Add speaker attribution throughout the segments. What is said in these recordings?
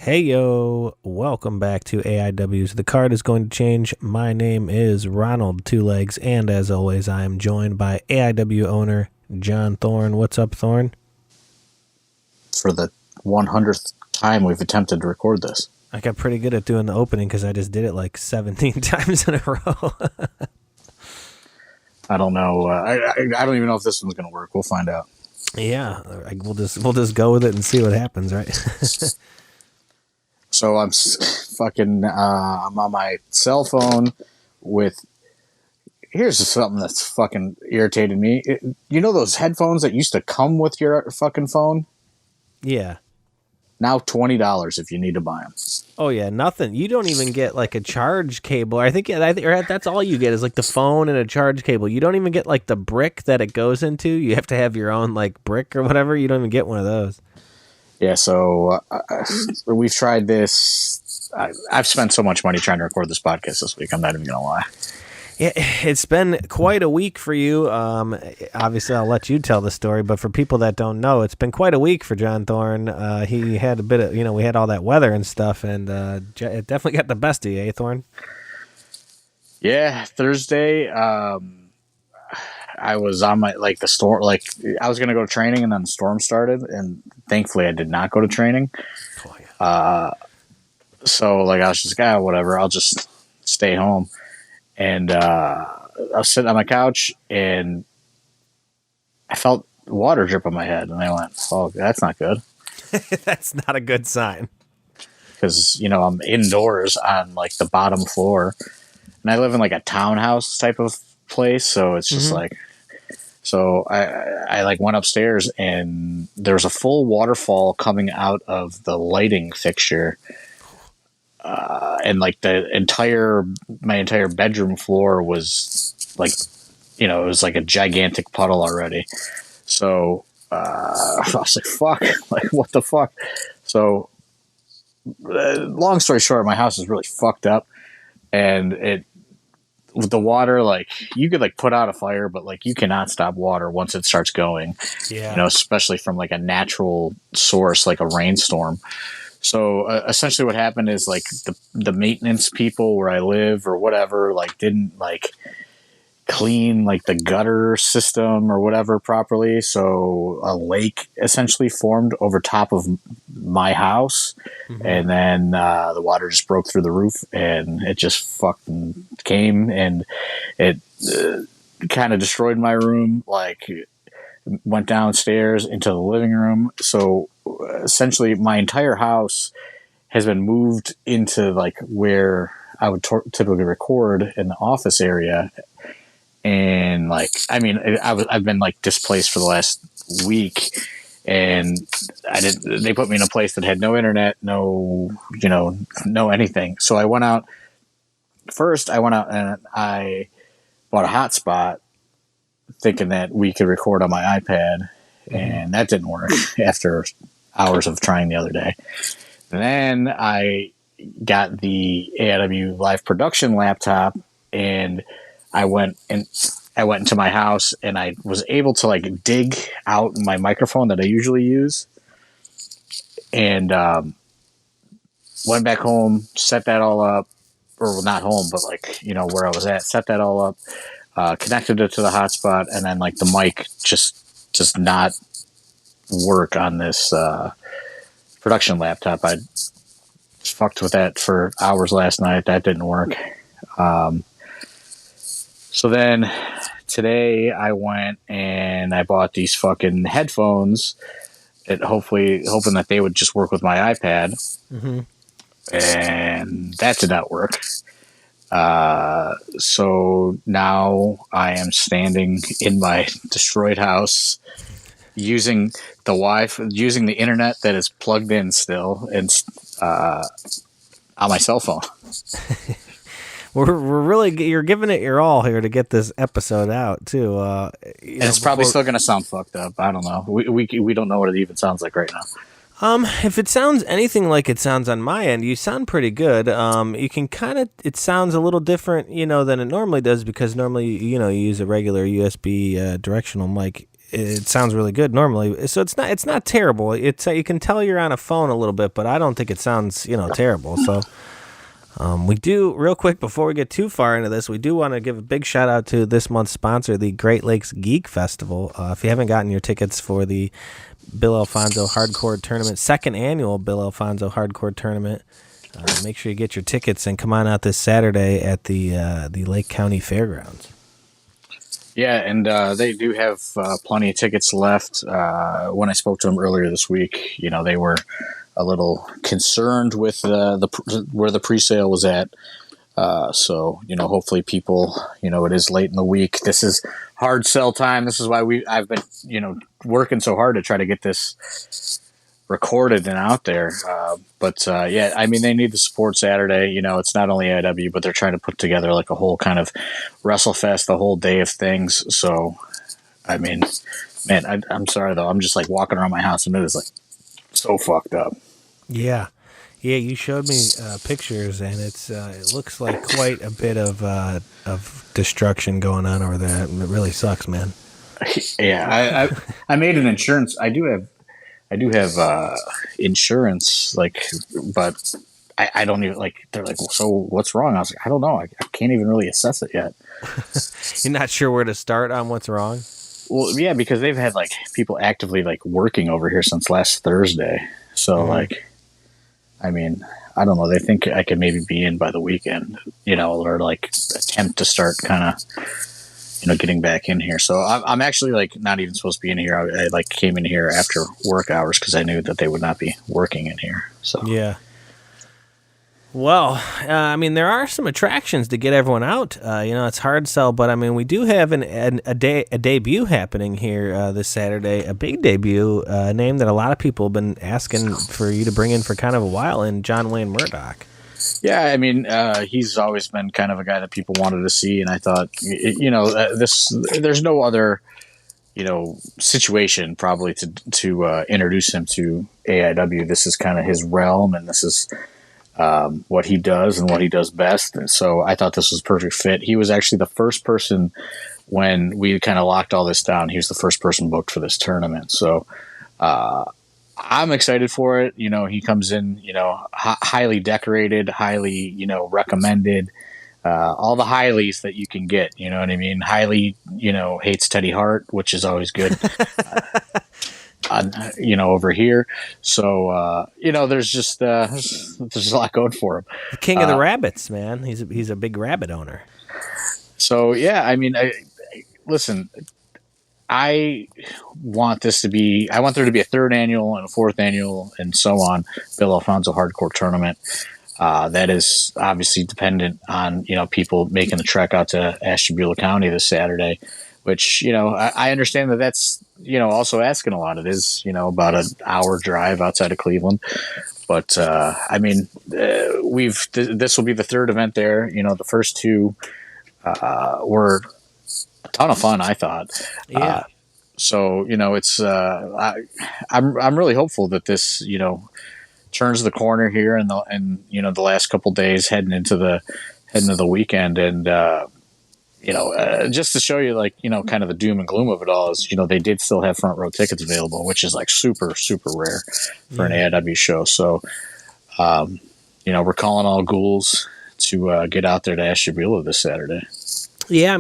Speaker 1: Hey yo, welcome back to AIW's The Card is Going to Change. My name is Ronald Two Legs, and as always, I am joined by AIW owner John Thorne. What's up, Thorne?
Speaker 2: For the 100th time we've attempted to record this.
Speaker 1: I got pretty good at doing the opening because I just did it like 17 times in a row.
Speaker 2: I don't know. I don't even know if this one's going to work. We'll find out.
Speaker 1: Yeah, we'll just go with it and see what happens, right?
Speaker 2: So I'm I'm on my cell phone with. Here's something that's fucking irritated me. You know those headphones that used to come with your fucking phone?
Speaker 1: Yeah.
Speaker 2: Now $20 if you need to buy them.
Speaker 1: Oh yeah, nothing. You don't even get like a charge cable. I think that's all you get is like the phone and a charge cable. You don't even get like the brick that it goes into. You have to have your own like brick or whatever. You don't even get one of those.
Speaker 2: Yeah, so we've tried this. I've spent so much money trying to record this podcast this week. I'm not even gonna lie.
Speaker 1: Yeah, it's been quite a week for you. Obviously, I'll let you tell the story, but for people that don't know, it's been quite a week for John Thorne. He had a bit of, we had all that weather and stuff, and it definitely got the best of you, Thorne?
Speaker 2: Yeah, Thursday, I was on the storm, I was going to go to training, and then the storm started, and thankfully I did not go to training.
Speaker 1: Oh, yeah.
Speaker 2: So, I was just whatever, I'll just stay home. And I was sitting on my couch, and I felt water drip on my head. And I went, oh, that's not good.
Speaker 1: That's not a good sign.
Speaker 2: Because, I'm indoors on, the bottom floor. And I live in, a townhouse type of place. So it's just So I went upstairs, and there's a full waterfall coming out of the lighting fixture. And my entire bedroom floor was it was like a gigantic puddle already. So I was like, fuck, what the fuck? So long story short, my house is really fucked up, and with the water, you could put out a fire, but you cannot stop water once it starts going.
Speaker 1: Yeah.
Speaker 2: Especially from a natural source, like a rainstorm. So essentially what happened is the maintenance people where I live or whatever, didn't clean the gutter system or whatever properly. So a lake essentially formed over top of my house. Mm-hmm. And then the water just broke through the roof, and it just fucking came, and it kind of destroyed my room. Went downstairs into the living room. So essentially my entire house has been moved into where I would typically record in the office area. And I've been displaced for the last week, and they put me in a place that had no internet, no anything. So I went out and I bought a hotspot, thinking that we could record on my iPad, and that didn't work after hours of trying the other day. And then I got the AIW live production laptop, and I went into my house, and I was able to dig out my microphone that I usually use, and went back home, set that all up, or not home, but where I was at, set that all up. Connected it to the hotspot, and then the mic just does not work on this production laptop. I fucked with that for hours last night. That didn't work. So then today I went and I bought these fucking headphones, hoping that they would just work with my iPad. Mm-hmm. And that did not work. So now I am standing in my destroyed house using the Wi-Fi, using the internet that is plugged in still, and on my cell phone.
Speaker 1: We're really, you're giving it your all here to get this episode out too.
Speaker 2: And it's probably still going to sound fucked up. I don't know. We don't know what it even sounds like right now.
Speaker 1: If it sounds anything like it sounds on my end, you sound pretty good. You can it sounds a little different, than it normally does, because normally, you use a regular USB directional mic. it sounds really good normally. So it's not terrible. It's you can tell you're on a phone a little bit, but I don't think it sounds terrible. So we do real quick before we get too far into this. We do want to give a big shout out to this month's sponsor, the Great Lakes Geek Festival. If you haven't gotten your tickets for the Bill Alfonso Hardcore Tournament, second annual Bill Alfonso Hardcore Tournament, make sure you get your tickets and come on out this Saturday at the Lake County Fairgrounds.
Speaker 2: Yeah, and they do have plenty of tickets left. When I spoke to them earlier this week, they were a little concerned with where the pre-sale was at. So hopefully people, it is late in the week. This is hard sell time. This is why I've been, working so hard to try to get this recorded and out there. But they need the support Saturday. It's not only AIW, but they're trying to put together like a whole kind of WrestleFest, the whole day of things. So, man, I'm sorry though. I'm just like walking around my house and it is like so fucked up.
Speaker 1: Yeah. Yeah, you showed me pictures, and it looks like quite a bit of destruction going on over there. It really sucks, man.
Speaker 2: Yeah, I made an insurance. I do have insurance, but I don't even they're like, so what's wrong? I was like, I don't know. I can't even really assess it yet.
Speaker 1: You're not sure where to start on what's wrong?
Speaker 2: Well, yeah, because they've had people actively working over here since last Thursday. So I don't know. They think I could maybe be in by the weekend, or attempt to start kind of, getting back in here. So I'm actually not even supposed to be in here. I came in here after work hours because I knew that they would not be working in here. So
Speaker 1: yeah. Well, there are some attractions to get everyone out. It's hard sell, but we do have a debut happening here this Saturday. A big debut, a name that a lot of people have been asking for you to bring in for kind of a while, in John Wayne Murdoch.
Speaker 2: Yeah, he's always been kind of a guy that people wanted to see, and I thought, there's no other, situation probably to introduce him to AIW. This is kind of his realm, and this is what he does and what he does best. And so I thought this was a perfect fit. He was actually the first person when we kind of locked all this down. He was the first person booked for this tournament. So I'm excited for it. He comes in, highly decorated, highly, recommended, all the highlies that you can get, you know what I mean? Highly, hates Teddy Hart, which is always good. Over here. So, there's just, there's a lot going for him.
Speaker 1: The king of the rabbits, man. He's a big rabbit owner.
Speaker 2: So, yeah, listen, I want there to be a third annual and a fourth annual and so on Bill Alfonso Hardcore Tournament. That is obviously dependent on, people making the trek out to Ashtabula County this Saturday, which, I understand that's, also asking a lot. It is, about an hour drive outside of Cleveland. But, this will be the third event there. The first two were a ton of fun, I thought.
Speaker 1: Yeah.
Speaker 2: So, it's, I'm really hopeful that this, turns the corner here and the last couple days heading into the weekend. And, just to show you, kind of the doom and gloom of it all is, they did still have front row tickets available, which is super, super rare for an AIW show. So, we're calling all ghouls to get out there to Ashtabula this Saturday.
Speaker 1: Yeah,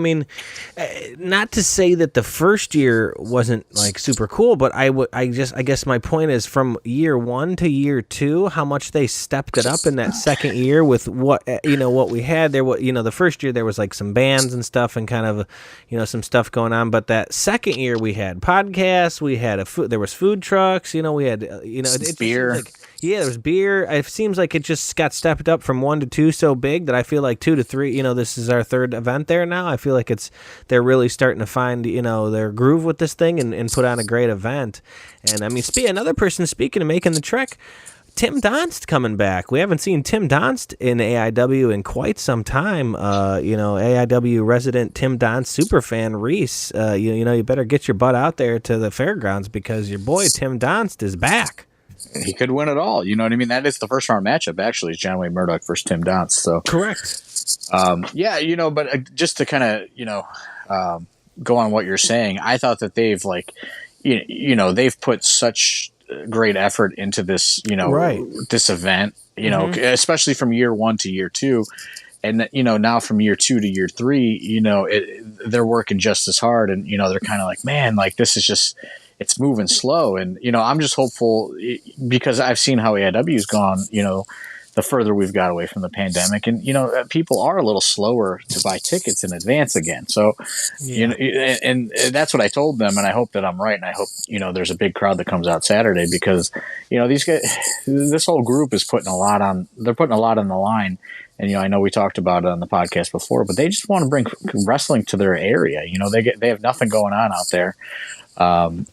Speaker 1: not to say that the first year wasn't super cool, but I guess my point is, from year one to year two, how much they stepped it up in that second year with what we had there. The first year there was some bands and stuff and kind of some stuff going on, but that second year we had podcasts, we had there was food trucks, we had
Speaker 2: beer.
Speaker 1: Yeah, there was beer. It seems like it just got stepped up from 1 to 2 so big that I feel like 2 to 3, this is our third event there now. I feel like they're really starting to find, their groove with this thing and put on a great event. And another person speaking of making the trek, Tim Donst coming back. We haven't seen Tim Donst in AIW in quite some time. AIW resident Tim Donst superfan Reese, you better get your butt out there to the fairgrounds because your boy Tim Donst is back.
Speaker 2: He could win it all. You know what I mean? That is the first round matchup, actually, is John Wayne Murdoch versus Tim Donst. So
Speaker 1: correct.
Speaker 2: but just to kind of, go on what you're saying, I thought that they've like, they've put such great effort into this,
Speaker 1: Right.
Speaker 2: this event, especially from year 1 to year 2. And, now from year 2 to year 3, they're working just as hard. And, they're kind of like, man, like this is just, it's moving slow. And, I'm just hopeful because I've seen how AIW's gone, the further we've got away from the pandemic. And, people are a little slower to buy tickets in advance again. So, and that's what I told them. And I hope that I'm right. And I hope, there's a big crowd that comes out Saturday because, these guys, this whole group is putting they're putting a lot on the line. And, I know we talked about it on the podcast before, but they just want to bring wrestling to their area. They have nothing going on out there. And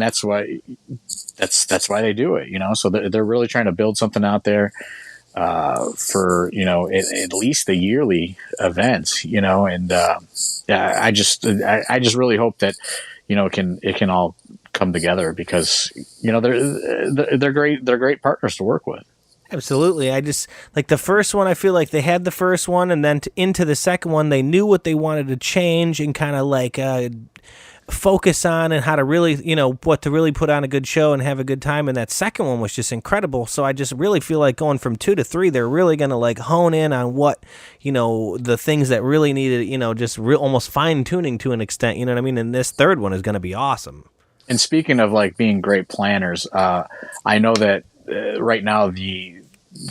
Speaker 2: that's why they do it, so they're really trying to build something out there, for, at least the yearly events, and, I just really hope that, it can all come together because, they're great partners to work with.
Speaker 1: Absolutely. I just like the first one. I feel like they had the first one, and then into the second one, they knew what they wanted to change and kind of like focus on and how to really, what to really put on a good show and have a good time. And that second one was just incredible. So I just really feel like going from 2 to 3, they're really going to like hone in on what, the things that really needed, just almost fine tuning to an extent. You know what I mean? And this third one is going to be awesome.
Speaker 2: And speaking of like being great planners, I know that right now the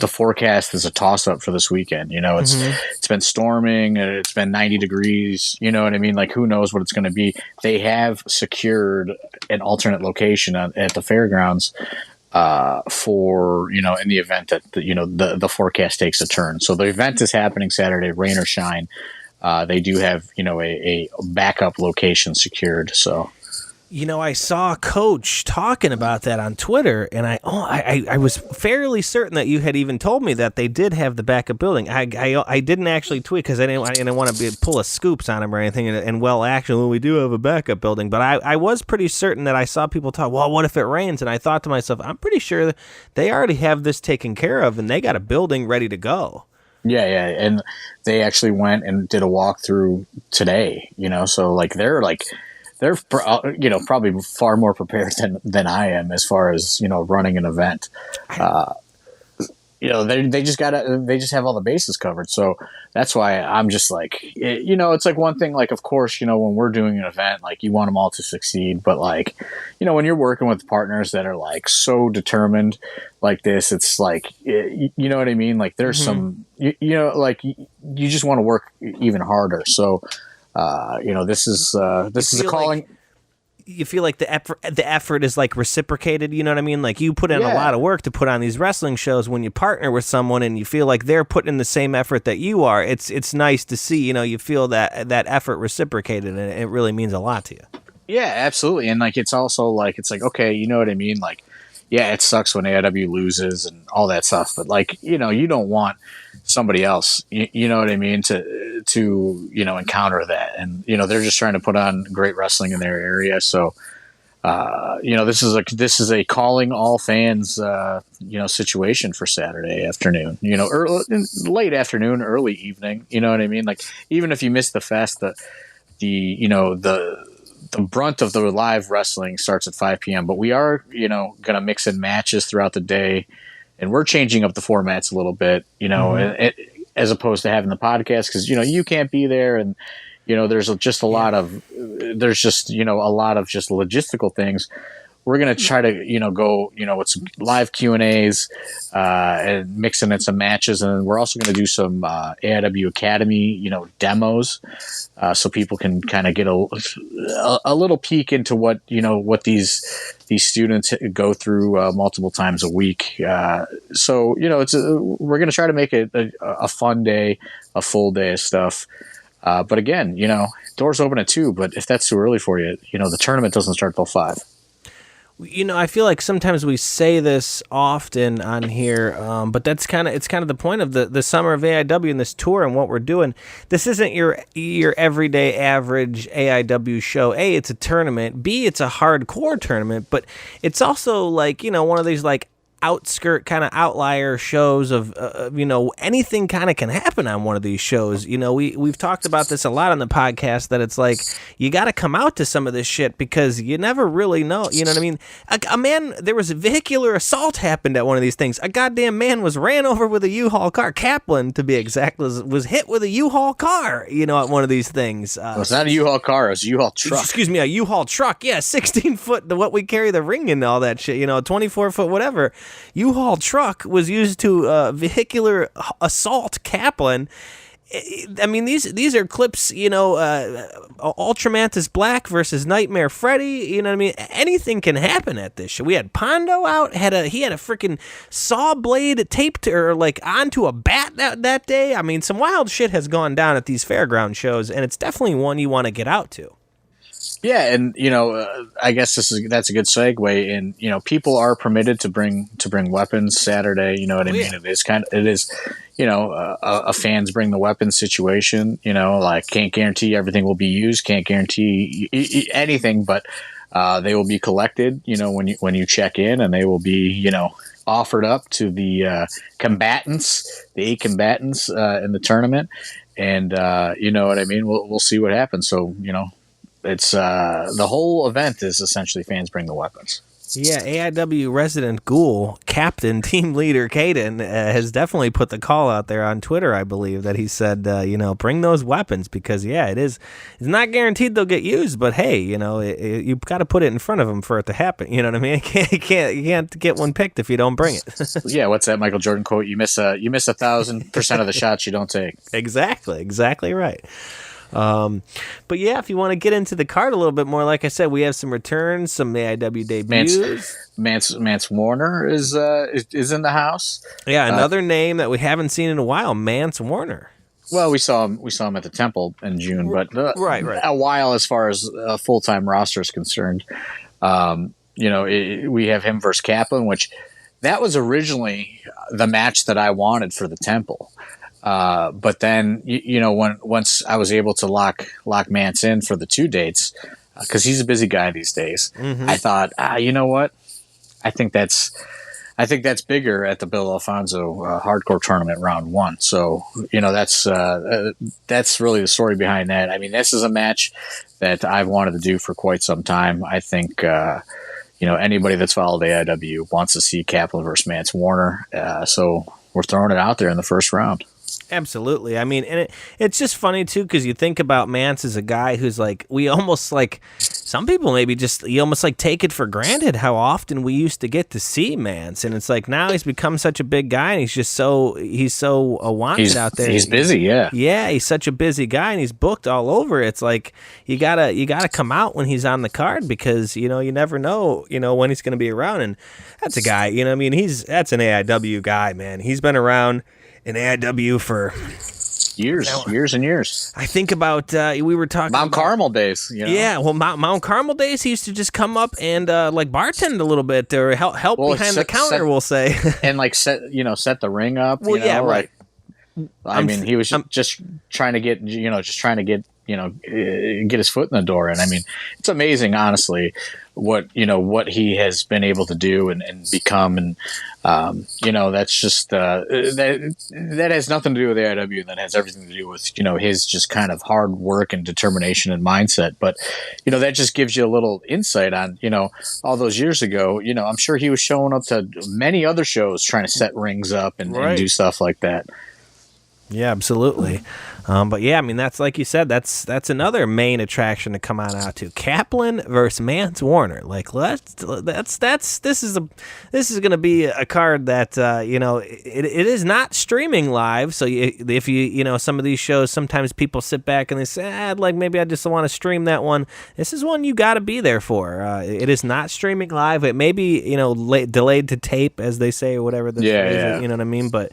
Speaker 2: forecast is a toss up for this weekend. It's been storming, it's been 90 degrees, you know what I mean? Like who knows what it's going to be. They have secured an alternate location at the fairgrounds, for, in the event that, the forecast takes a turn. So the event is happening Saturday, rain or shine. They do have, a backup location secured. So,
Speaker 1: I saw Coach talking about that on Twitter, and I was fairly certain that you had even told me that they did have the backup building. I didn't actually tweet because I didn't want to pull a scoops on him or anything. And actually, we do have a backup building, but I was pretty certain that I saw people talk. Well, what if it rains? And I thought to myself, I'm pretty sure they already have this taken care of, and they got a building ready to go.
Speaker 2: Yeah, and they actually went and did a walkthrough today. So like they're probably far more prepared than I am as far as, running an event. They just have all the bases covered. So that's why I'm just like, it's like one thing, like, of course, when we're doing an event, like you want them all to succeed, but like, when you're working with partners that are like so determined like this, it's like, you know what I mean? Like there's some, like you just want to work even harder. So, this is a calling.
Speaker 1: You feel like the effort is like reciprocated. You know what I mean? Like you put in a lot of work to put on these wrestling shows. When you partner with someone and you feel like they're putting in the same effort that you are, it's nice to see. You feel that effort reciprocated, and it really means a lot to you.
Speaker 2: Yeah, absolutely. And like it's also like it's like, okay, you know what I mean? Like, yeah, it sucks when AIW loses and all that stuff, but like you don't want somebody else, you know what I mean, to encounter that. And they're just trying to put on great wrestling in their area. So this is a calling all fans situation for Saturday afternoon, late afternoon, early evening, you know what I mean? Like even if you miss the fest, the brunt of the live wrestling starts at 5 p.m. But we are, going to mix in matches throughout the day, and we're changing up the formats a little bit, as opposed to having the podcast because you can't be there, and there's just a lot of just logistical things. We're going to try to, go, with some live Q&As and mixing in some matches. And we're also going to do some AIW Academy, demos so people can kind of get a little peek into what, what these students go through multiple times a week. So, we're going to try to make it a fun day, a full day of stuff. But again, doors open at 2, but if that's too early for you, the tournament doesn't start till 5.
Speaker 1: I feel like sometimes we say this often on here, but it's kind of the point of the summer of AIW and this tour and what we're doing. This isn't your everyday average AIW show. A, it's a tournament. B, it's a hardcore tournament, but it's also like, one of these like outskirt kind of outlier shows of anything kind of can happen on one of these shows. We've talked about this a lot on the podcast, that it's like you got to come out to some of this shit because you never really know. You know what I mean? A man, there was a vehicular assault happened at one of these things. A goddamn man was ran over with a U-Haul car. Kaplan, to be exact, was hit with a U-Haul car. At one of these things.
Speaker 2: It's not a U-Haul car. It's a U-Haul truck.
Speaker 1: Excuse me, a U-Haul truck. Yeah, 16 foot. What we carry the ring and all that shit. 24 foot, whatever. U-Haul truck was used to vehicular assault Kaplan. I mean, these are clips, Ultramantis Black versus Nightmare Freddy. You know what I mean? Anything can happen at this show. We had Pondo out. He had a freaking saw blade taped onto a bat that day. I mean, some wild shit has gone down at these fairground shows, and it's definitely one you want to get out to.
Speaker 2: Yeah, and I guess that's a good segue. And people are permitted to bring weapons Saturday. You know what I mean? It is a fans bring the weapons situation. Can't guarantee everything will be used. Can't guarantee anything, but they will be collected. When you check in, and they will be offered up to the combatants, the 8 combatants in the tournament. And you know what I mean? We'll see what happens. So it's the whole event is essentially fans bring the weapons.
Speaker 1: Yeah, AIW resident ghoul, captain, team leader Caden has definitely put the call out there on Twitter, I believe, that he said, bring those weapons because, it's not guaranteed they'll get used, but hey, you've got to put it in front of them for it to happen. You know what I mean? You can't get one picked if you don't bring it.
Speaker 2: Yeah, what's that Michael Jordan quote? You miss 1,000% of the shots you don't take.
Speaker 1: Exactly right. But yeah, if you want to get into the card a little bit more, like I said, we have some returns, some AIW debuts.
Speaker 2: Mance Warner is in the house.
Speaker 1: Yeah, another name that we haven't seen in a while, Mance Warner.
Speaker 2: Well, we saw him at the Temple in June, but
Speaker 1: right.
Speaker 2: A while as far as a full-time roster is concerned. We have him versus Kaplan, which that was originally the match that I wanted for the Temple. But then, once I was able to lock Mance in for the 2 dates, because he's a busy guy these days, I thought, you know what? I think that's bigger at the Bill Alfonso Hardcore Tournament round 1. So, that's really the story behind that. I mean, this is a match that I've wanted to do for quite some time. I think, anybody that's followed AIW wants to see Kaplan versus Mance Warner. So we're throwing it out there in the first round.
Speaker 1: Absolutely. I mean, and it's just funny, too, because you think about Mance as a guy who's we almost some people maybe you almost take it for granted how often we used to get to see Mance. And it's now he's become such a big guy, and he's so wanted out there.
Speaker 2: He's busy, yeah.
Speaker 1: Yeah, he's such a busy guy, and he's booked all over. It's you gotta come out when he's on the card because, you never know, when he's going to be around. And that's a guy, that's an AIW guy, man. He's been around in AIW for
Speaker 2: years and years.
Speaker 1: I think about we were talking
Speaker 2: Mount Carmel days.
Speaker 1: Yeah, well, Mount Carmel days, he used to just come up and bartend a little bit or help behind the counter. We'll say
Speaker 2: and set the ring up.
Speaker 1: Well, yeah, right.
Speaker 2: He was just trying to get get his foot in the door. And I mean, it's amazing, honestly, what he has been able to do and become. And, that's just, that has nothing to do with AIW. That has everything to do with, his just kind of hard work and determination and mindset. But, that just gives you a little insight on, all those years ago, I'm sure he was showing up to many other shows trying to set rings up and do stuff like that.
Speaker 1: Yeah, absolutely. But yeah, I mean, that's like you said, that's another main attraction to come on out to. Kaplan versus Mance Warner. This is going to be a card that it is not streaming live. So if you some of these shows, sometimes people sit back and they say, maybe I just want to stream that one. This is one you got to be there for. It is not streaming live. It may be delayed to tape, as they say, or whatever. You know what I mean? But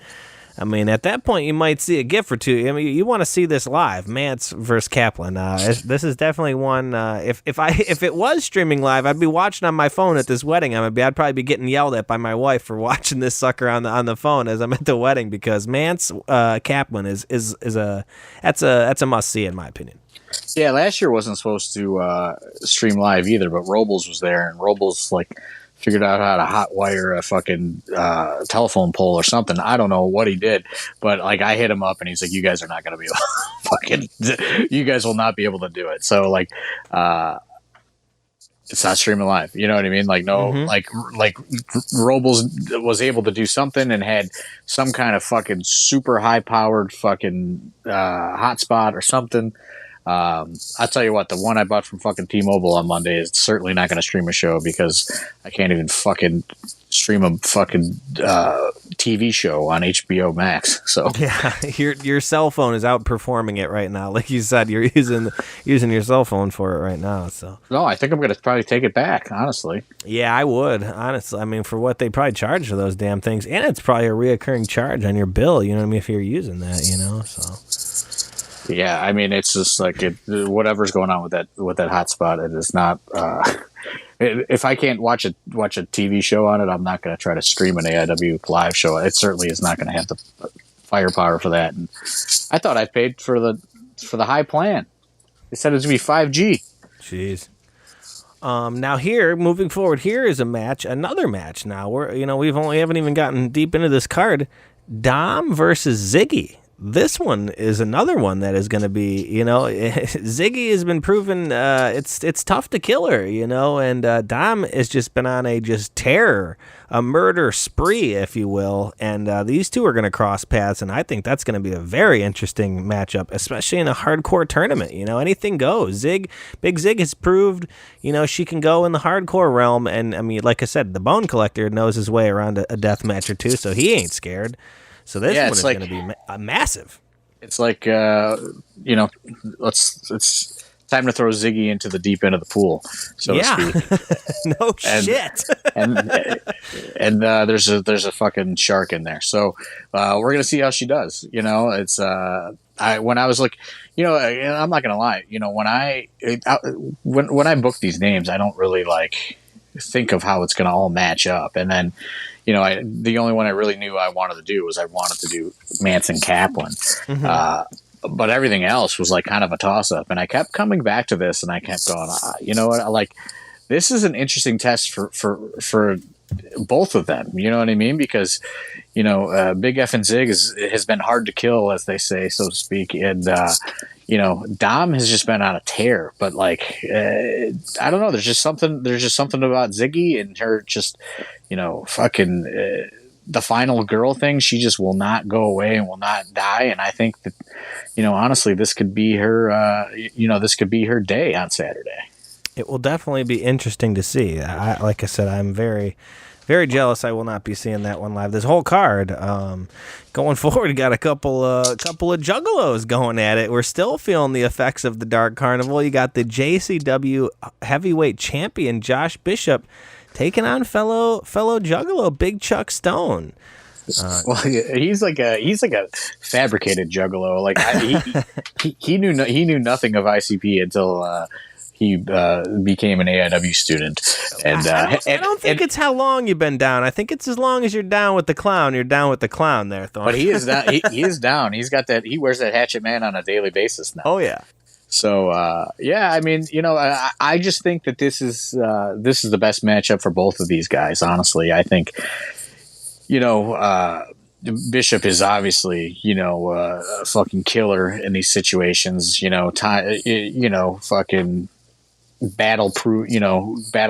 Speaker 1: I mean, at that point, you might see a GIF or two. I mean, you want to see this live, Mance versus Kaplan. This is definitely one. If it was streaming live, I'd be watching on my phone at this wedding. I'd probably be getting yelled at by my wife for watching this sucker on the phone as I'm at the wedding because Mance Kaplan is a must see in my opinion.
Speaker 2: Yeah, last year wasn't supposed to stream live either, but Robles was there, and Robles figured out how to hot wire a fucking telephone pole or something. I don't know what he did, but like I hit him up and he's like, "You guys are not going to be you guys will not be able to do it." So like, it's not streaming live. You know what I mean? Like no, like Robles was able to do something and had some kind of fucking super high powered fucking hotspot or something. I'll tell you what, the one I bought from fucking T-Mobile on Monday is certainly not going to stream a show because I can't even fucking stream a fucking TV show on HBO Max. So
Speaker 1: yeah, your cell phone is outperforming it right now. Like you said, you're using your cell phone for it right now. So
Speaker 2: no, I think I'm going to probably take it back. Honestly,
Speaker 1: yeah, I would. Honestly, I mean, for what they probably charge for those damn things, and it's probably a reoccurring charge on your bill. You know what I mean? If you're using that, you know, so.
Speaker 2: Yeah, I mean, it's just like whatever's going on with that hotspot. It is not. If I can't watch a TV show on it, I'm not going to try to stream an AIW live show. It certainly is not going to have the firepower for that. And I thought I paid for the high plan. They said it was going to be 5G.
Speaker 1: Jeez. Now here, moving forward, here is another match. Now we haven't even gotten deep into this card. Dom versus Ziggy. This one is another one that is going to be, Ziggy has been proven it's tough to kill her, and Dom has just been on a terror, a murder spree, if you will, and these two are going to cross paths, and I think that's going to be a very interesting matchup, especially in a hardcore tournament. Anything goes. Big Zig has proved, she can go in the hardcore realm, and I mean, like I said, the Bone Collector knows his way around a death match or two, so he ain't scared. So this one is going to be massive.
Speaker 2: It's like, it's time to throw Ziggy into the deep end of the pool, so to speak.
Speaker 1: No shit.
Speaker 2: and there's a fucking shark in there. So we're going to see how she does. It's when I was like, I'm not going to lie. When I book these names, I don't really like think of how it's going to all match up. And then, the only one I really knew I wanted to do was Manson Kaplan. But everything else was like kind of a toss up. And I kept coming back to this and I kept going, you know what? This is an interesting test for both of them. You know what I mean? Because, Big F and Zig has been hard to kill, as they say, so to speak. And, Dom has just been on a tear, but I don't know. There's just something about Ziggy and her just, fucking the final girl thing. She just will not go away and will not die. And I think that, honestly, this could be her, this could be her day on Saturday.
Speaker 1: It will definitely be interesting to see. Like I said, I'm very, very jealous I will not be seeing that one live. This whole card, going forward, got a couple of juggalos going at it. We're still feeling the effects of the Dark Carnival. You got the JCW heavyweight champion Josh Bishop taking on fellow juggalo Big Chuck Stone.
Speaker 2: Well, he's like a fabricated juggalo. Like he knew nothing of ICP until he became an AIW student. And
Speaker 1: I don't think it's how long you've been down. I think it's as long as you're down with the clown. You're down with the clown there, Thorne.
Speaker 2: But he is down. He is down. He's got that. He wears that Hatchet Man on a daily basis now.
Speaker 1: Oh yeah.
Speaker 2: So I mean, I just think that this is the best matchup for both of these guys. Honestly, I think, Bishop is obviously, a fucking killer in these situations. Fucking battle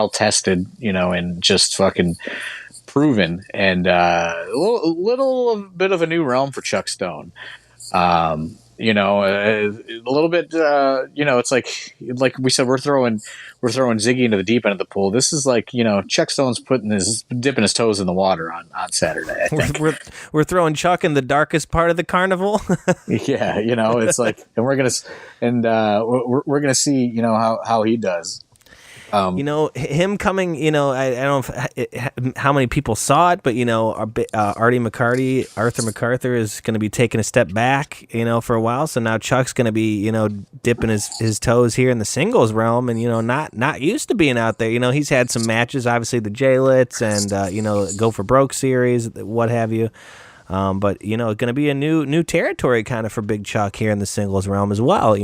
Speaker 2: tested, and just fucking proven, and a little bit of a new realm for Chuck Stone. A little bit, it's like we said, we're throwing Ziggy into the deep end of the pool. This is like, Chuck Stone's dipping his toes in the water on Saturday. I think
Speaker 1: we're throwing Chuck in the darkest part of the carnival.
Speaker 2: Yeah. It's like, and we're going to see, how he does.
Speaker 1: Him coming, I don't know how many people saw it, but, Arthur MacArthur is going to be taking a step back, for a while. So now Chuck's going to be, dipping his toes here in the singles realm and, not used to being out there. He's had some matches, obviously the J-Lits and, Go for Broke series, what have you. But, going to be a new territory kind of for Big Chuck here in the singles realm as well,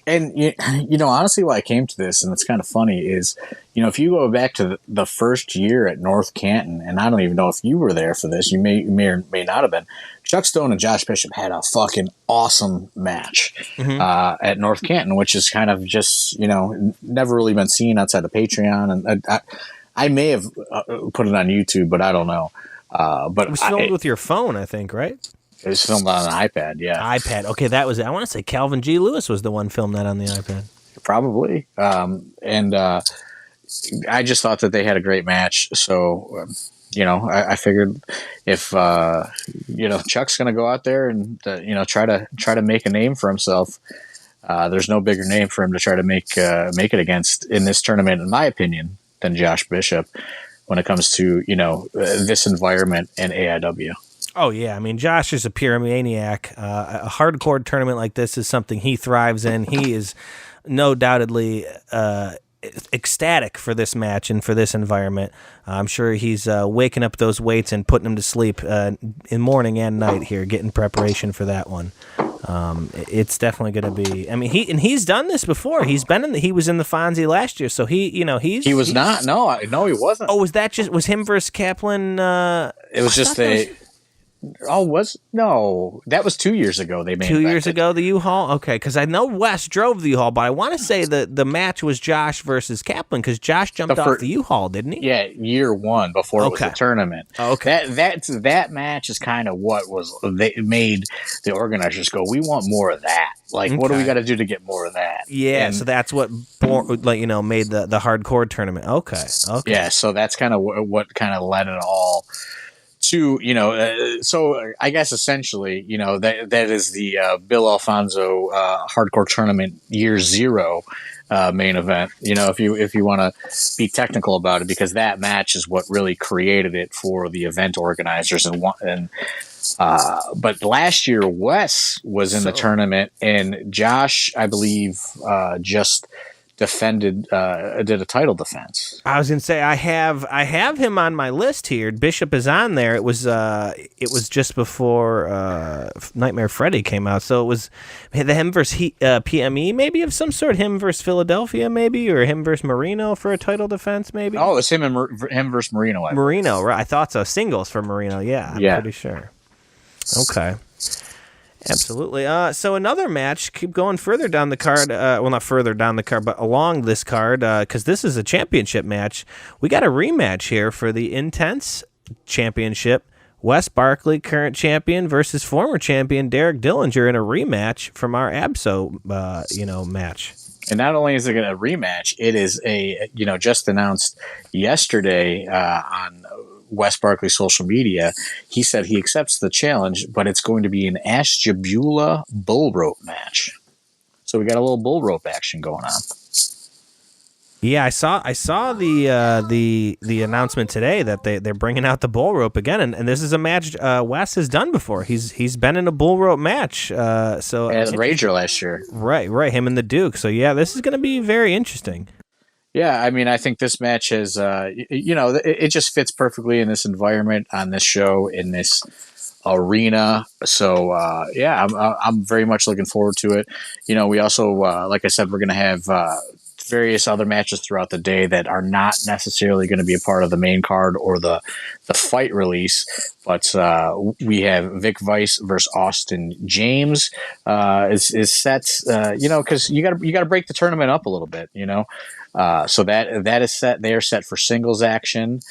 Speaker 2: And honestly, why I came to this, and it's kind of funny, is if you go back to the first year at North Canton, and I don't even know if you were there for this, you may or may not have been. Chuck Stone and Josh Bishop had a fucking awesome match at North Canton, which is kind of just never really been seen outside of Patreon, and I may have put it on YouTube, but I don't know. But
Speaker 1: it was filmed with your phone, I think, right?
Speaker 2: It was filmed on an iPad, yeah.
Speaker 1: iPad. Okay, that was it. I want to say Calvin G. Lewis was the one filmed that on the iPad.
Speaker 2: Probably. And I just thought that they had a great match. So, I figured if, Chuck's going to go out there and, try to make a name for himself, there's no bigger name for him to try to make it against in this tournament, in my opinion, than Josh Bishop when it comes to, this environment and AIW.
Speaker 1: Oh, yeah. I mean, Josh is a pure maniac. A hardcore tournament like this is something he thrives in. He is no doubtedly ecstatic for this match and for this environment. I'm sure he's waking up those weights and putting them to sleep in morning and night here, getting preparation for that one. It's definitely going to be. I mean, he's done this before. He was in the Fonzie last year, so he was
Speaker 2: not. No, he wasn't.
Speaker 1: Oh, was him versus Kaplan?
Speaker 2: It was just that was 2 years ago. They made
Speaker 1: 2 years ago, the U-Haul. Okay, because I know Wes drove the U-Haul, but I want to say that the match was Josh versus Kaplan because Josh jumped off the U-Haul, didn't he?
Speaker 2: Yeah, year one before it was a tournament.
Speaker 1: Okay,
Speaker 2: that match is kind of what they made the organizers go, we want more of that. Like, what do we got to do to get more of that?
Speaker 1: Yeah, so that's what made the hardcore tournament. Okay.
Speaker 2: Yeah, so that's kind of what kind of led it all to, so I guess essentially, that is the Bill Alfonso Hardcore Tournament Year Zero main event. If you want to be technical about it, because that match is what really created it for the event organizers. But last year, Wes was in the tournament, and Josh, I believe, just did a title defense.
Speaker 1: I was gonna say I have him on my list here. Bishop is on there. It was just before Nightmare Freddy came out, so it was him versus PME maybe of some sort. Him versus Philadelphia maybe, or him versus Marino for a title defense maybe.
Speaker 2: Oh, it's him versus Marino.
Speaker 1: Marino, right? I thought so. Singles for Marino. Yeah, I'm pretty sure. Okay. Absolutely. So another match, keep going further down the card. Well, not further down the card, but along this card, because this is a championship match. We got a rematch here for the Intense Championship. Wes Barkley, current champion, versus former champion Derek Dillinger in a rematch from our ABSO, match.
Speaker 2: And not only is it a rematch, it is just announced yesterday on Wes Barkley's social media. He said he accepts the challenge, but it's going to be an Ashtabula bull rope match. So we got a little bull rope action going on.
Speaker 1: Yeah, I saw the announcement today that they're bringing out the bull rope again, and this is a match Wes has done before. He's been in a bull rope match. At
Speaker 2: Rager last year.
Speaker 1: Right, him and the Duke. So yeah, this is going to be very interesting.
Speaker 2: Yeah, I mean, I think this match has, it just fits perfectly in this environment, on this show, in this arena. So, I'm very much looking forward to it. We also, like I said, we're going to have various other matches throughout the day that are not necessarily going to be a part of the main card or the fight release. But we have Vic Weiss versus Austin James is set, because you got to break the tournament up a little bit, so that is set. They are set for singles action,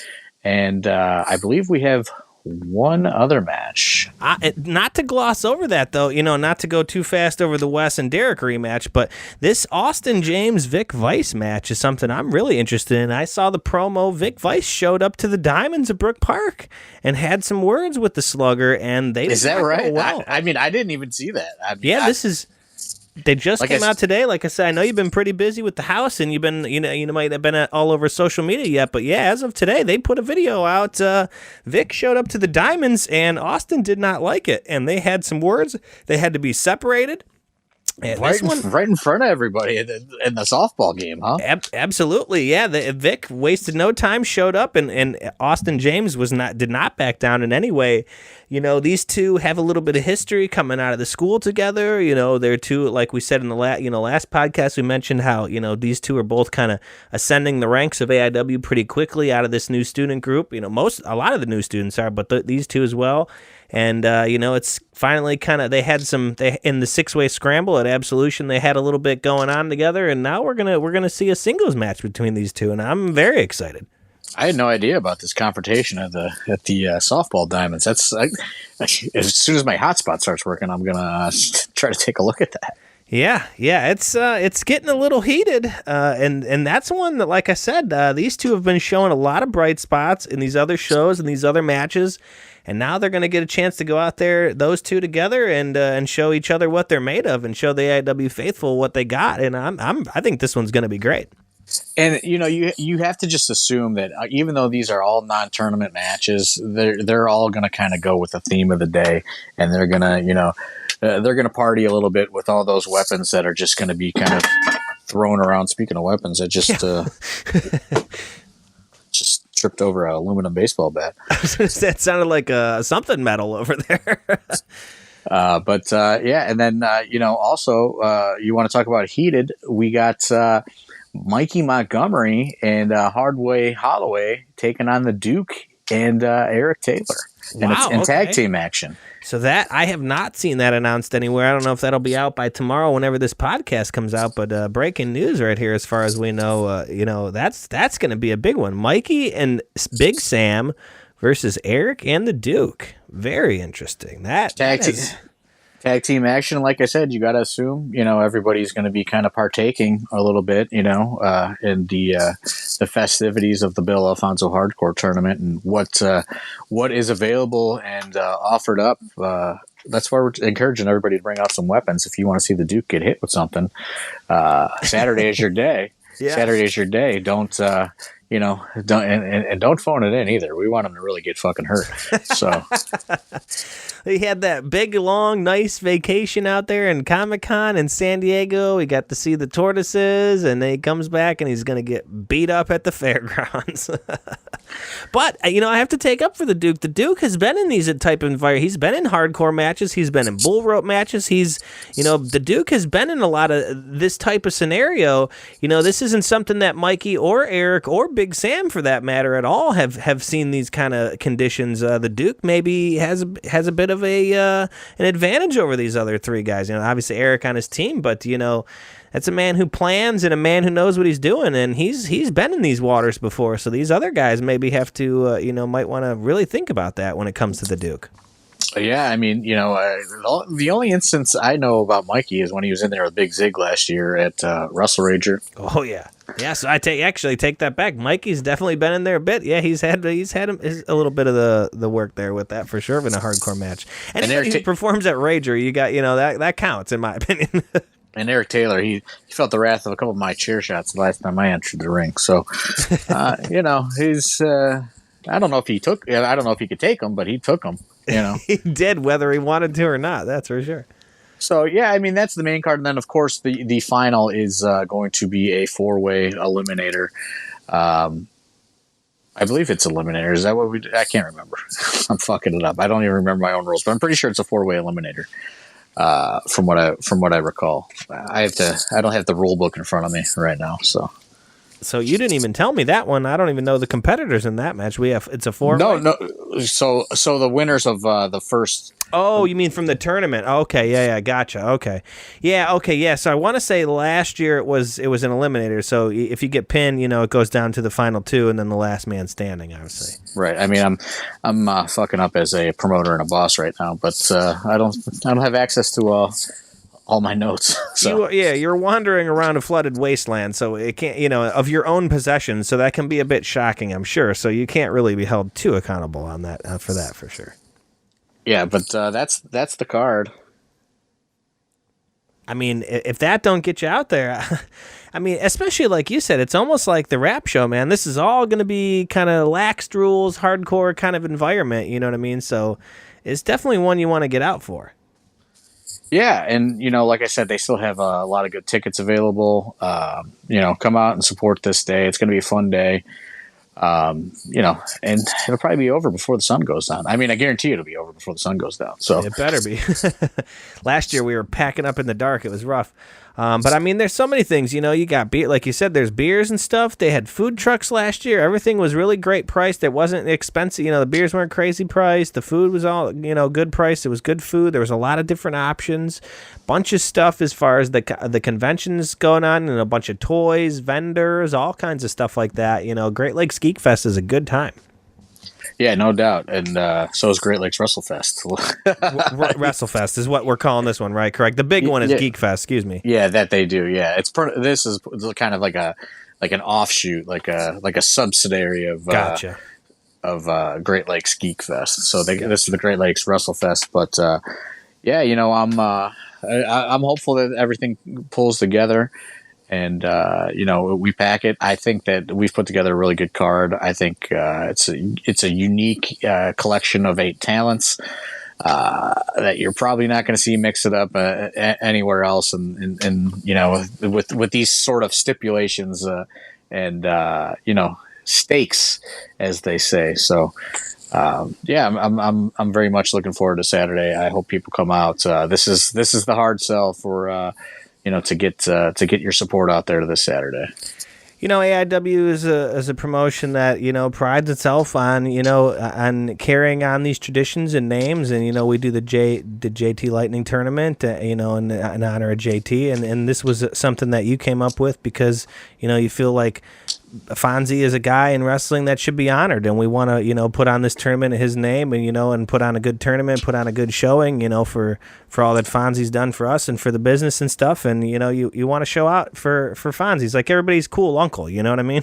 Speaker 2: and I believe we have one other match.
Speaker 1: Not to gloss over that, though, not to go too fast over the Wes and Derek rematch, but this Austin James Vic Weiss match is something I'm really interested in. I saw the promo. Vic Weiss showed up to the Diamonds at Brook Park and had some words with the Slugger, and they
Speaker 2: is that right?
Speaker 1: Well.
Speaker 2: I mean, I didn't even see that.
Speaker 1: This is. They just came out today. Like I said, I know you've been pretty busy with the house, and you've been, you might have been all over social media yet. But yeah, as of today, they put a video out. Vic showed up to the Diamonds, and Austin did not like it, and they had some words. They had to be separated.
Speaker 2: Right in front of everybody in the softball game, huh?
Speaker 1: Absolutely, yeah. Vic wasted no time, showed up, and Austin James did not back down in any way. These two have a little bit of history coming out of the school together. They're two, like we said in the last podcast, we mentioned how these two are both kind of ascending the ranks of AIW pretty quickly out of this new student group. A lot of the new students are, but these two as well. And, it's finally they had in the 6-way scramble at Absolution, they had a little bit going on together, and now we're going to see a singles match between these two, and I'm very excited.
Speaker 2: I had no idea about this confrontation at the softball diamonds. That's as soon as my hotspot starts working, I'm going to try to take a look at that.
Speaker 1: Yeah, it's getting a little heated, and that's one that, like I said, these two have been showing a lot of bright spots in these other shows and these other matches, and now they're going to get a chance to go out there, those two together, and show each other what they're made of, and show the AIW faithful what they got. And I think this one's going to be great.
Speaker 2: And you have to just assume that even though these are all non-tournament matches, they're all going to kind of go with the theme of the day, and they're going to party a little bit with all those weapons that are just going to be kind of thrown around. Speaking of weapons, I just just tripped over an aluminum baseball bat.
Speaker 1: That sounded like something metal over there.
Speaker 2: And then also you want to talk about heated? We got Mikey Montgomery and Hardway Holloway taking on the Duke and Eric Taylor.
Speaker 1: Wow,
Speaker 2: and tag team action.
Speaker 1: So that I have not seen that announced anywhere. I don't know if that'll be out by tomorrow whenever this podcast comes out, but breaking news right here as far as we know, that's going to be a big one. Mikey and Big Sam versus Eric and the Duke. Very interesting.
Speaker 2: Tag team action, like I said, you got to assume, everybody's going to be kind of partaking a little bit, in the festivities of the Bill Alfonso Hardcore Tournament and what is available and offered up. That's why we're encouraging everybody to bring out some weapons. If you want to see the Duke get hit with something, Saturday is your day. Yeah. Saturday is your day. Don't don't phone it in either. We want them to really get fucking hurt. So.
Speaker 1: He had that big, long, nice vacation out there in Comic-Con in San Diego. He got to see the tortoises, and then he comes back, and he's going to get beat up at the fairgrounds. But, I have to take up for the Duke. The Duke has been in these type of environments. He's been in hardcore matches. He's been in bull rope matches. The Duke has been in a lot of this type of scenario. This isn't something that Mikey or Eric or Big Sam, for that matter, at all have seen these kind of conditions. The Duke maybe has a bit of an advantage over these other three guys. Obviously Eric on his team, but that's a man who plans and a man who knows what he's doing, and he's been in these waters before. So these other guys maybe have to might want to really think about that when it comes to the Duke.
Speaker 2: Yeah, I mean, the only instance I know about Mikey is when he was in there with Big Zig last year at Russell Rager.
Speaker 1: Oh yeah, yeah. So I take that back. Mikey's definitely been in there a bit. Yeah, he's had a little bit of the work there with that for sure in a hardcore match. And he performs at Rager. You got that counts in my opinion.
Speaker 2: And Eric Taylor, he felt the wrath of a couple of my chair shots the last time I entered the ring. So, he's. I don't know if he could take them, but he took them.
Speaker 1: He did, whether he wanted to or not. That's for sure.
Speaker 2: So yeah, I mean that's the main card, and then of course the final is going to be a 4-way eliminator. I believe it's eliminator. Is that what we do? I can't remember. I'm fucking it up. I don't even remember my own rules, but I'm pretty sure it's a 4-way eliminator. From what I recall, I don't have the rule book in front of me right now, so.
Speaker 1: So you didn't even tell me that one. I don't even know the competitors in that match. It's a 4-way?
Speaker 2: No. So the winners of the first.
Speaker 1: Oh, you mean from the tournament? Okay, yeah, gotcha. Okay, yeah. So I want to say last year it was an eliminator. So if you get pinned, it goes down to the final 2, and then the last man standing. Obviously. Right.
Speaker 2: I mean, I'm fucking up as a promoter and a boss right now, but I don't have access to all my notes. So
Speaker 1: you're wandering around a flooded wasteland, so it can't, of your own possessions. So that can be a bit shocking, I'm sure. So you can't really be held too accountable on that for sure.
Speaker 2: Yeah, but that's the card.
Speaker 1: I mean, if that don't get you out there, I mean, especially like you said, it's almost like the rap show, man. This is all going to be kind of laxed rules, hardcore kind of environment. You know what I mean? So it's definitely one you want to get out for.
Speaker 2: Yeah, and like I said, they still have a lot of good tickets available. Come out and support this day. It's going to be a fun day. And it'll probably be over before the sun goes down. I mean, I guarantee it'll be over before the sun goes down. So
Speaker 1: it better be. Last year we were packing up in the dark. It was rough. But I mean, there's so many things, you got beer, like you said, there's beers and stuff. They had food trucks last year. Everything was really great priced. It wasn't expensive. The beers weren't crazy priced. The food was all, good price. It was good food. There was a lot of different options, bunch of stuff as far as the conventions going on, and a bunch of toys, vendors, all kinds of stuff like that. Great Lakes Geek Fest is a good time.
Speaker 2: Yeah, no doubt. And so is Great Lakes WrestleFest.
Speaker 1: WrestleFest is what we're calling this one, right? Correct. The big one is Geek Fest, excuse me.
Speaker 2: Yeah, that they do. Yeah. This is kind of like an offshoot, like a subsidiary of
Speaker 1: Gotcha.
Speaker 2: Great Lakes Geek Fest. So this is the Great Lakes WrestleFest, but I'm hopeful that everything pulls together. And, we pack it. I think that we've put together a really good card. I think it's a unique collection of 8 talents that you're probably not going to see mix it up anywhere else. And with these sort of stipulations and stakes, as they say. So, I'm very much looking forward to Saturday. I hope people come out. This is the hard sell for to get your support out there this Saturday.
Speaker 1: AIW is a promotion that prides itself on on carrying on these traditions and names, and we do the JT Lightning tournament, in honor of JT, and this was something that you came up with because you feel like Fonzie is a guy in wrestling that should be honored, and we want to put on this tournament in his name, and put on a good tournament, put on a good showing, for all that Fonzie's done for us and for the business and stuff, and you want to show out for Fonzie's like everybody's cool uncle, you know what I mean?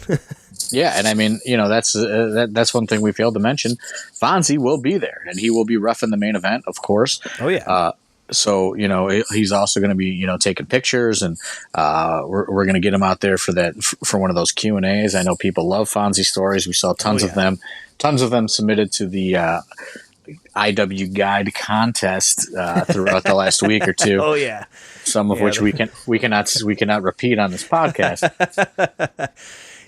Speaker 2: Yeah, and I mean that's one thing we failed to mention. Fonzie will be there, and he will be roughing the main event, of course.
Speaker 1: Oh yeah.
Speaker 2: So he's also going to be taking pictures, and we're going to get him out there for one of those Q&As. I know people love Fonzie stories. We saw tons of them submitted to the IW Guide contest throughout the last week or two.
Speaker 1: Oh yeah,
Speaker 2: some of which we cannot repeat on this podcast.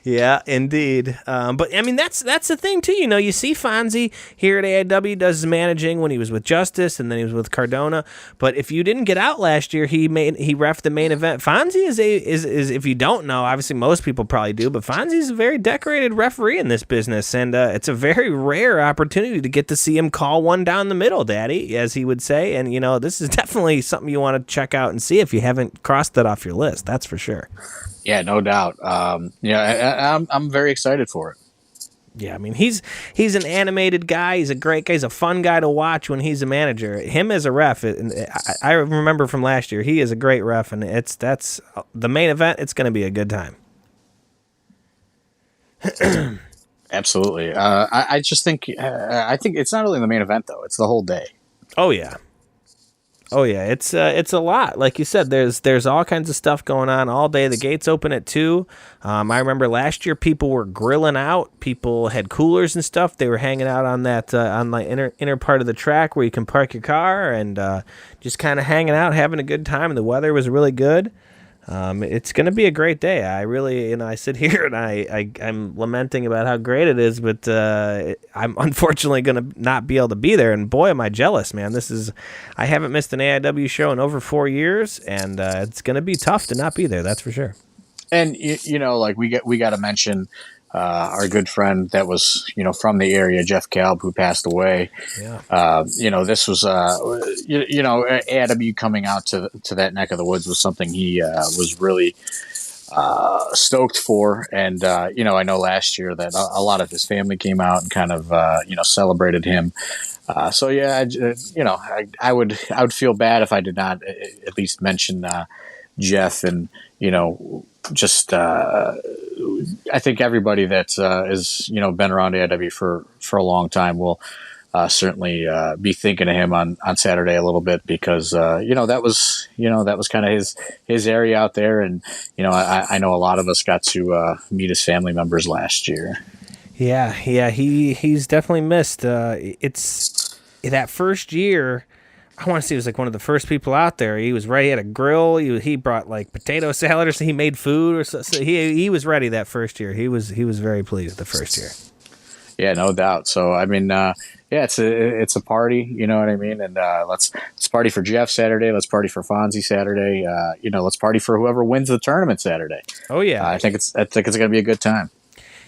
Speaker 1: Yeah, indeed. But I mean, that's the thing too. You see Fonzie here at AIW does his managing when he was with Justice, and then he was with Cardona. But if you didn't get out last year, he reffed the main event. Fonzie is if you don't know, obviously most people probably do, but Fonzie's a very decorated referee in this business, and it's a very rare opportunity to get to see him call one down the middle, Daddy, as he would say. And this is definitely something you want to check out and see if you haven't crossed that off your list. That's for sure.
Speaker 2: Yeah, no doubt. I'm very excited for it.
Speaker 1: Yeah, I mean, he's an animated guy. He's a great guy. He's a fun guy to watch when he's a manager. Him as a ref, I remember from last year, he is a great ref, and that's the main event. It's going to be a good time.
Speaker 2: Absolutely. I just think it's not only the main event though; it's the whole day.
Speaker 1: Oh yeah. It's a lot. Like you said, there's all kinds of stuff going on all day. The gates open at 2. I remember last year people were grilling out. People had coolers and stuff. They were hanging out on that on the inner part of the track where you can park your car and just kind of hanging out, having a good time. And the weather was really good. It's going to be a great day. I really, I sit here and I'm lamenting about how great it is, but I'm unfortunately going to not be able to be there. And boy, am I jealous, man. I haven't missed an AIW show in over 4 years, and it's going to be tough to not be there. That's for sure.
Speaker 2: And like we got to mention our good friend that was from the area, Jeff Kalb, who passed away.
Speaker 1: Yeah.
Speaker 2: This was AIW coming out to that neck of the woods was something he was really stoked for. And I know last year that a lot of his family came out and kind of celebrated him. So yeah, I would feel bad if I did not at least mention Jeff, and just I think everybody that is been around AIW for a long time will certainly be thinking of him on Saturday a little bit, because that was kind of his area out there, and I know a lot of us got to meet his family members last year. Yeah,
Speaker 1: he's definitely missed. It's that first year. I want to say he was like one of the first people out there. He was ready. He had a grill. He brought like potato salad or so. He made food or so. So he was ready that first year. He was very pleased the first year.
Speaker 2: Yeah, no doubt. So I mean, yeah, it's a party. You know what I mean? And let's party for Jeff Saturday. Let's party for Fonzie Saturday. Let's party for whoever wins the tournament Saturday.
Speaker 1: Oh yeah,
Speaker 2: I think it's going to be a good time.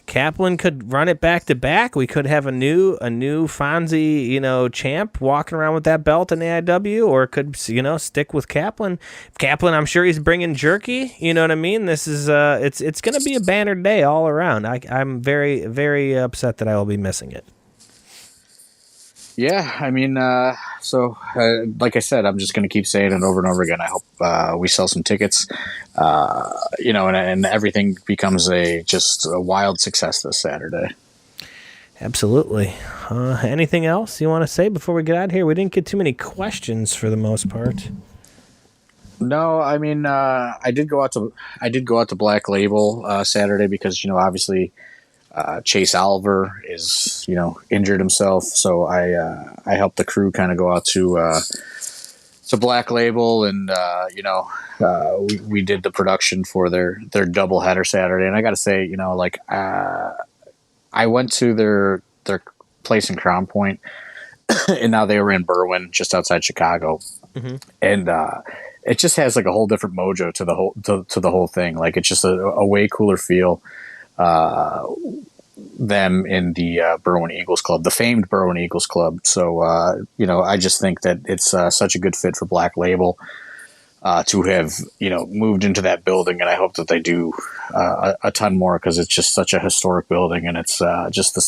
Speaker 1: Kaplan could run it back to back. We could have a new Fonzie, champ walking around with that belt in the AIW, or could, stick with Kaplan. Kaplan, I'm sure he's bringing jerky. You know what I mean? This is it's going to be a banner day all around. I'm very, very upset that I will be missing it.
Speaker 2: Yeah, I mean, like I said, I'm just going to keep saying it over and over again. I hope we sell some tickets, and everything becomes just a wild success this Saturday.
Speaker 1: Absolutely. Anything else you want to say before we get out of here? We didn't get too many questions for the most part.
Speaker 2: No, I mean, I did go out to Black Label Saturday because obviously. Chase Oliver is, injured himself, so I helped the crew kind of go out to Black Label, and we did the production for their doubleheader Saturday. And I got to say, I went to their place in Crown Point, and now they were in Berwyn, just outside Chicago, and it just has like a whole different mojo to the whole thing. Like it's just a way cooler feel. Them in the Berwyn Eagles Club, the famed Berwyn Eagles Club. So, I just think that it's such a good fit for Black Label to have, moved into that building. And I hope that they do a ton more because it's just such a historic building. And it's just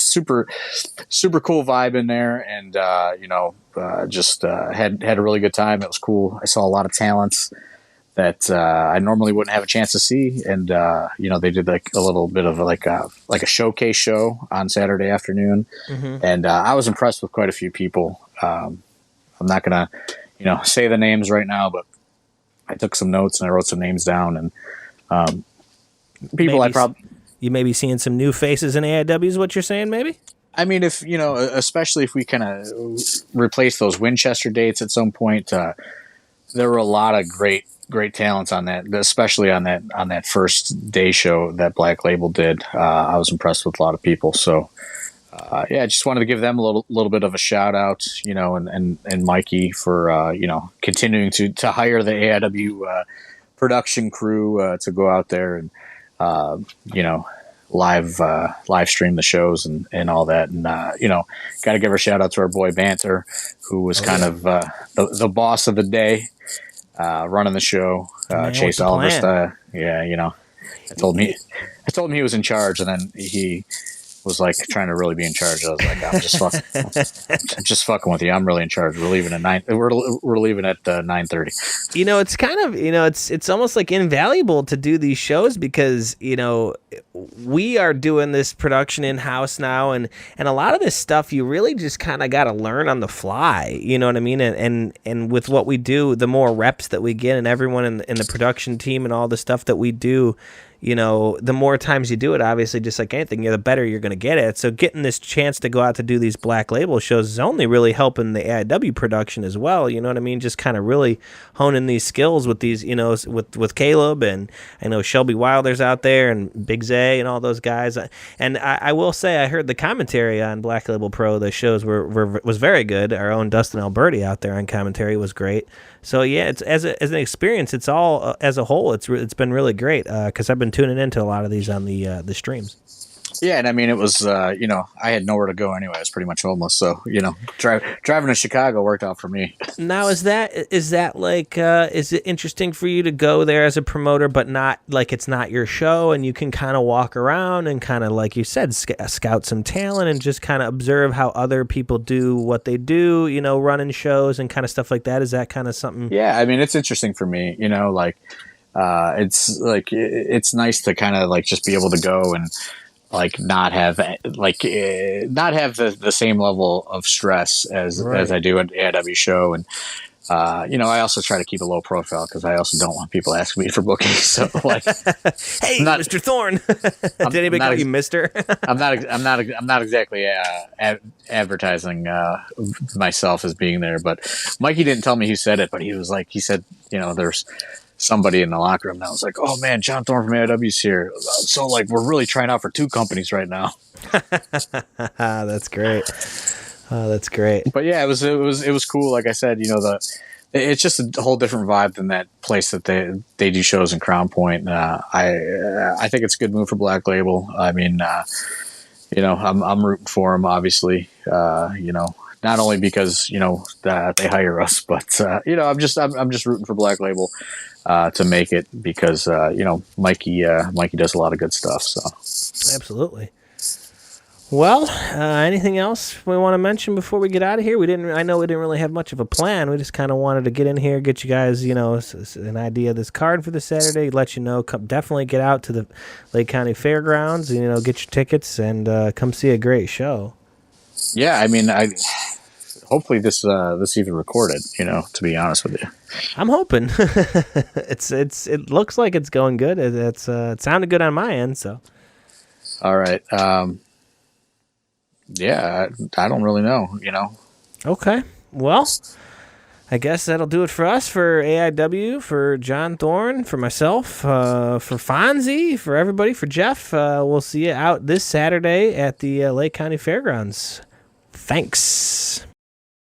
Speaker 2: super, super cool vibe in there. And, had a really good time. It was cool. I saw a lot of talents that I normally wouldn't have a chance to see, and they did like a little bit of like a showcase show on Saturday afternoon, and I was impressed with quite a few people. I'm not gonna say the names right now, but I took some notes and I wrote some names down, and people
Speaker 1: you may be seeing some new faces in AIW is what you're saying, maybe.
Speaker 2: I mean, if especially if we kind of replace those Winchester dates at some point, there were a lot of great talents on that, especially on that first day show that Black Label did. I was impressed with a lot of people. So, I just wanted to give them a little bit of a shout out, and Mikey for, continuing to hire the AIW production crew to go out there and, live stream the shows and all that. And, got to give a shout out to our boy Banter, who was kind of the boss of the day. Running the show, Chase Oliver style. Yeah, I told him he was in charge, and then he was like trying to really be in charge. I was like, I'm just fucking with you. I'm really in charge. We're leaving at 9. We're leaving at 9:30.
Speaker 1: It's kind of it's almost like invaluable to do these shows because we are doing this production in house now, and a lot of this stuff you really just kind of got to learn on the fly. You know what I mean? And with what we do, the more reps that we get, and everyone in the production team and all the stuff that we do. The more times you do it, obviously, just like anything, the better you're going to get at it. So getting this chance to go out to do these Black Label shows is only really helping the AIW production as well. You know what I mean? Just kind of really honing these skills with these, with Caleb, and I know Shelby Wilder's out there and Big Zay and all those guys. And I will say I heard the commentary on Black Label Pro. The shows was very good. Our own Dustin Alberti out there on commentary was great. So yeah, it's as an experience. It's all as a whole. It's been really great because I've been tuning into a lot of these on the streams.
Speaker 2: Yeah, and I mean, it was, I had nowhere to go anyway. I was pretty much homeless. So, driving to Chicago worked out for me.
Speaker 1: Now, is that like, is it interesting for you to go there as a promoter, but not like it's not your show and you can kind of walk around and kind of, like you said, scout some talent and just kind of observe how other people do what they do, running shows and kind of stuff like that? Is that kind of something?
Speaker 2: Yeah, I mean, it's interesting for me, it's like, it's nice to kind of like just be able to go and, like not have the same level of stress as I do at AIW show, and I also try to keep a low profile because I also don't want people asking me for bookings. So like,
Speaker 1: hey,
Speaker 2: not,
Speaker 1: Mr. Thorne, did anybody call you Mister?
Speaker 2: I'm not exactly advertising myself as being there. But Mikey didn't tell me who said it, but he said, there's somebody in the locker room. And I was like, oh man, John Thorne from AIW's here. So like, we're really trying out for 2 companies right now.
Speaker 1: That's great. That's great.
Speaker 2: But yeah, it was cool. Like I said, it's just a whole different vibe than that place that they do shows in Crown Point. I think it's a good move for Black Label. I mean, I'm rooting for them, obviously. Not only because that they hire us, but I'm just rooting for Black Label to make it because Mikey does a lot of good stuff. So
Speaker 1: absolutely. Well, anything else we want to mention before we get out of here? I know we didn't really have much of a plan. We just kind of wanted to get in here, get you guys, an idea of this card for the Saturday, let you know, definitely get out to the Lake County Fairgrounds, get your tickets and come see a great show.
Speaker 2: Yeah, I mean, hopefully this even recorded, to be honest with you.
Speaker 1: I'm hoping. It looks like it's going good. It sounded good on my end, so.
Speaker 2: All right. Yeah, I don't really know,
Speaker 1: Okay. Well, I guess that'll do it for us, for AIW, for John Thorne, for myself, for Fonzie, for everybody, for Jeff. We'll see you out this Saturday at the Lake County Fairgrounds. Thanks.